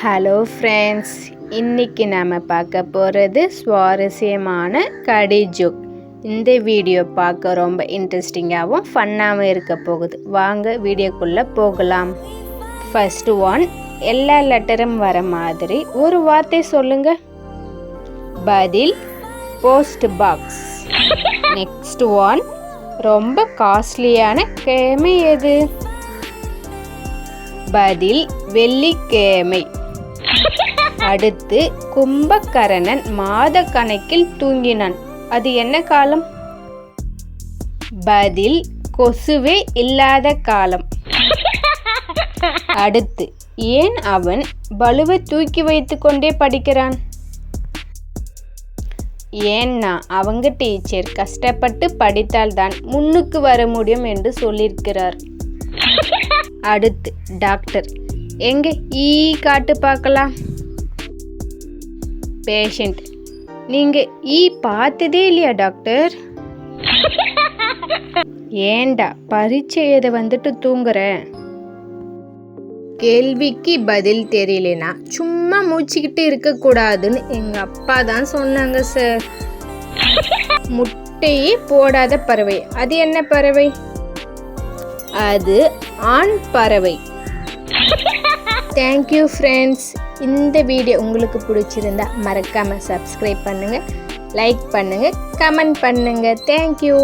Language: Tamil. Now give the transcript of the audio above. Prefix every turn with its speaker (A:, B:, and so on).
A: ஹலோ ஃப்ரெண்ட்ஸ், இன்றைக்கி நாம் பார்க்க போகிறது சுவாரஸ்யமான கடி ஜோக். இந்த வீடியோ பார்க்க ரொம்ப இன்ட்ரெஸ்டிங்காகவும் ஃபன்னாகவும் இருக்க போகுது. வாங்க வீடியோக்குள்ளே போகலாம். ஃபஸ்ட்டு ஒன், எல்லா லெட்டரும் வர மாதிரி ஒரு வார்த்தை சொல்லுங்க. பதில் போஸ்ட் பாக்ஸ். நெக்ஸ்ட் ஒன், ரொம்ப காஸ்ட்லியான கிழமை எது? பதில் வெள்ளிக்கிழமை. அடுத்து, கும்பகர்ணன் மாத கணக்கில் தூங்கினான். அது என்ன காலம்? பதில் கொசுவே இல்லாத காலம். அடுத்து, ஏன் அவன் பலுவை தூக்கி வைத்து கொண்டே படிக்கிறான்? ஏன்னா அவங்க டீச்சர் கஷ்டப்பட்டு படித்தால்தான் முன்னுக்கு வர முடியும் என்று சொல்லியிருக்கிறார். அடுத்து, டாக்டர் எங்க ஈ காட்டு பார்க்கலாம். பேஷண்ட், நீங்க ஈ பார்த்ததே இல்லையா டாக்டர்? ஏண்டா பரீட்சை எழுத வந்துட்டு தூங்குற? கேள்விக்கு பதில் தெரியலனா சும்மா மூச்சுக்கிட்டு இருக்கக்கூடாதுன்னு எங்க அப்பா தான் சொன்னாங்க சார். முட்டையே போடாத பறவை, அது என்ன பறவை? அது ஆண் பறவை. Thank you friends. இந்த வீடியோ உங்களுக்கு பிடிச்சிருந்தா மறக்காமல் சப்ஸ்கிரைப் பண்ணுங்கள், லைக் பண்ணுங்கள், கமெண்ட் பண்ணுங்கள். தேங்க்யூ.